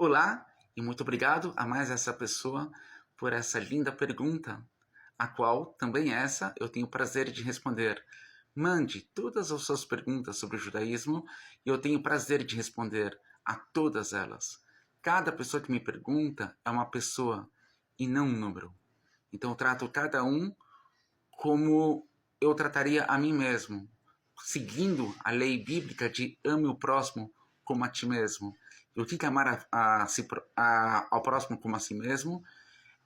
Olá e muito obrigado a mais essa pessoa por essa linda pergunta, a qual também essa eu tenho o prazer de responder. Mande todas as suas perguntas sobre o judaísmo e eu tenho o prazer de responder a todas elas. Cada pessoa que me pergunta é uma pessoa e não um número. Então eu trato cada um como eu trataria a mim mesmo, seguindo a lei bíblica de ame o próximo como a ti mesmo. E o que é amar ao próximo como a si mesmo?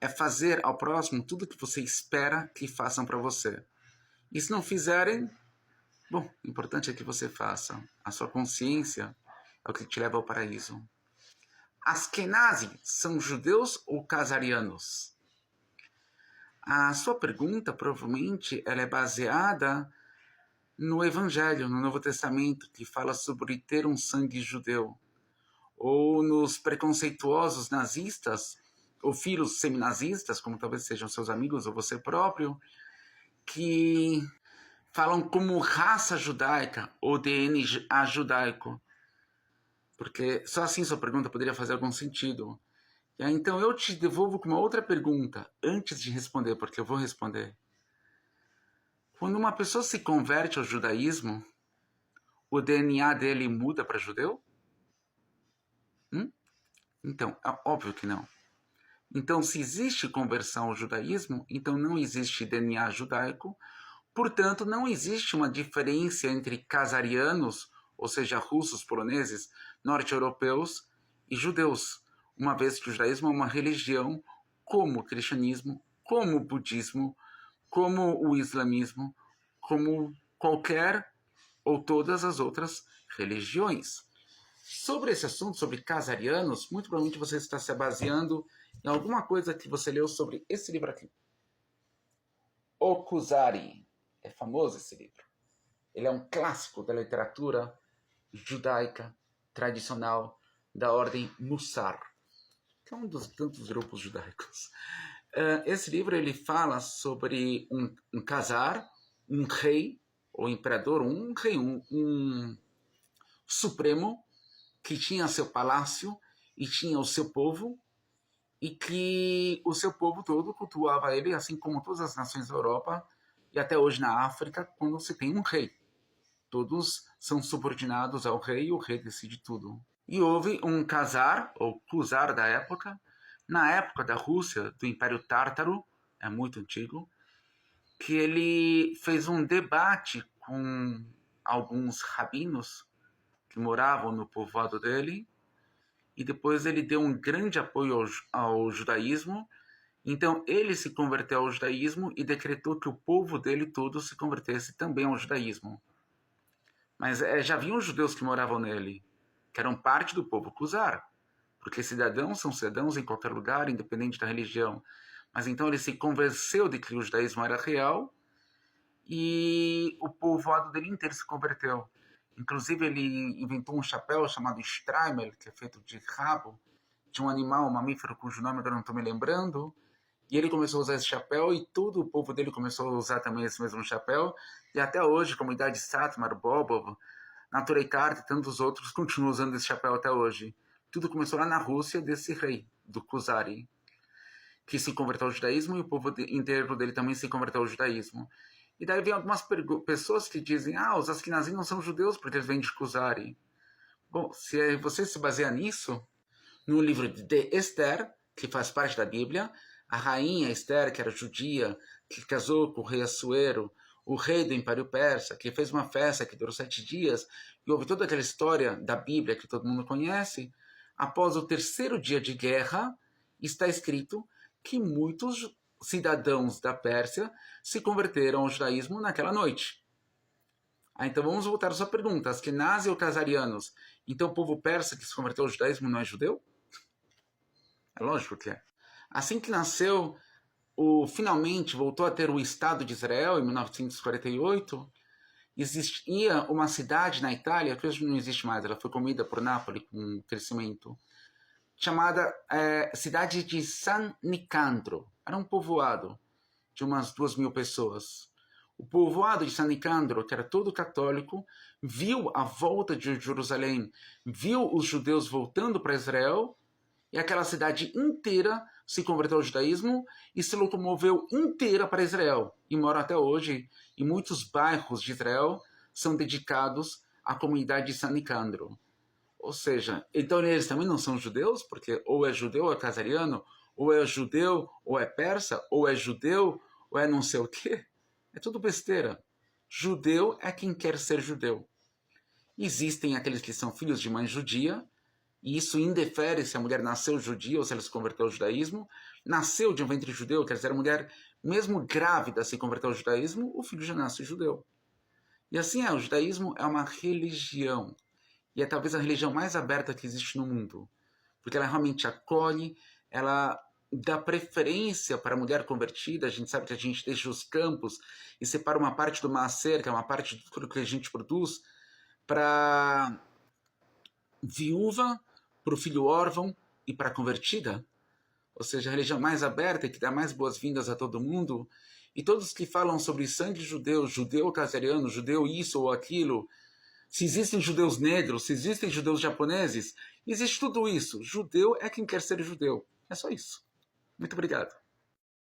É fazer ao próximo tudo que você espera que façam para você. E se não fizerem, bom, o importante é que você faça. A sua consciência é o que te leva ao paraíso. Askenazi são judeus ou casarianos? A sua pergunta, provavelmente, ela é baseada no Evangelho, no Novo Testamento, que fala sobre ter um sangue judeu. Ou nos preconceituosos nazistas, ou filhos seminazistas, como talvez sejam seus amigos ou você próprio, que falam como raça judaica ou DNA judaico. Porque só assim sua pergunta poderia fazer algum sentido. E aí, então eu te devolvo com uma outra pergunta, antes de responder, porque eu vou responder. Quando uma pessoa se converte ao judaísmo, o DNA dele muda para judeu? Então, é óbvio que não. Então, se existe conversão ao judaísmo, então não existe DNA judaico, portanto, não existe uma diferença entre casarianos, ou seja, russos, poloneses, norte-europeus e judeus, uma vez que o judaísmo é uma religião como o cristianismo, como o budismo, como o islamismo, como qualquer ou todas as outras religiões. Sobre esse assunto, sobre casarianos, muito provavelmente você está se baseando em alguma coisa que você leu sobre esse livro aqui. O Kuzari. É famoso esse livro. Ele é um clássico da literatura judaica tradicional da ordem Mussar, que é um dos tantos grupos judaicos. Esse livro ele fala sobre um casar, um rei, ou imperador, um rei, um supremo, que tinha seu palácio e tinha o seu povo, e que o seu povo todo cultuava ele, assim como todas as nações da Europa e até hoje na África, quando se tem um rei. Todos são subordinados ao rei e o rei decide tudo. E houve um casar, ou kuzar da época, na época da Rússia, do Império Tártaro, é muito antigo, que ele fez um debate com alguns rabinos que moravam no povoado dele, e depois ele deu um grande apoio ao judaísmo. Então ele se converteu ao judaísmo e decretou que o povo dele todo se convertesse também ao judaísmo. Mas já haviam judeus que moravam nele, que eram parte do povo Kuzar, porque cidadãos são cidadãos em qualquer lugar, independente da religião. Mas então ele se convenceu de que o judaísmo era real e o povoado dele inteiro se converteu. Inclusive ele inventou um chapéu chamado Streimel, que é feito de rabo de um animal, um mamífero cujo nome agora não estou me lembrando, e ele começou a usar esse chapéu e todo o povo dele começou a usar também esse mesmo chapéu, e até hoje a comunidade Satmar, Bobov, Natureikart e tantos outros continuam usando esse chapéu até hoje. Tudo começou lá na Rússia desse rei, do Kuzari, que se converteu ao judaísmo e o povo inteiro dele também se converteu ao judaísmo. E daí vem algumas pessoas que dizem, os Askenazim não são judeus porque eles vêm de Kuzari. Bom, se você se baseia nisso, no livro de Esther, que faz parte da Bíblia, a rainha Esther, que era judia, que casou com o rei Assuero, o rei do Império Persa, que fez uma festa que durou 7 dias, e houve toda aquela história da Bíblia que todo mundo conhece. Após o 3º dia de guerra, está escrito que muitos cidadãos da Pérsia se converteram ao judaísmo naquela noite. Então vamos voltar à sua pergunta. Askenazi ou casarianos? Então o povo persa que se converteu ao judaísmo não é judeu? É lógico que é. Assim que nasceu, finalmente voltou a ter o Estado de Israel, em 1948, existia uma cidade na Itália, que hoje não existe mais, ela foi comida por Nápoles com o crescimento, chamada cidade de San Nicandro. Era um povoado de umas 2.000 pessoas. O povoado de San Nicandro, que era todo católico, viu a volta de Jerusalém, viu os judeus voltando para Israel e aquela cidade inteira se converteu ao judaísmo e se locomoveu inteira para Israel. E moram até hoje, e muitos bairros de Israel são dedicados à comunidade de San Nicandro. Ou seja, então eles também não são judeus, porque ou é judeu ou é casariano, ou é judeu ou é persa, ou é judeu ou é não sei o quê. É tudo besteira. Judeu é quem quer ser judeu. Existem aqueles que são filhos de mãe judia, e isso indefere se a mulher nasceu judia ou se ela se converteu ao judaísmo. Nasceu de um ventre judeu, quer dizer, a mulher, mesmo grávida, se converteu ao judaísmo, o filho já nasce judeu. E assim é, o judaísmo é uma religião. E é talvez a religião mais aberta que existe no mundo. Porque ela realmente acolhe, ela dá preferência para a mulher convertida. A gente sabe que a gente deixa os campos e separa uma parte do maaser, que é uma parte de tudo que a gente produz, para viúva, para o filho órfão e para a convertida. Ou seja, a religião mais aberta e que dá mais boas-vindas a todo mundo. E todos que falam sobre sangue judeu, judeu casariano, judeu isso ou aquilo, se existem judeus negros, se existem judeus japoneses, existe tudo isso. Judeu é quem quer ser judeu. É só isso. Muito obrigado.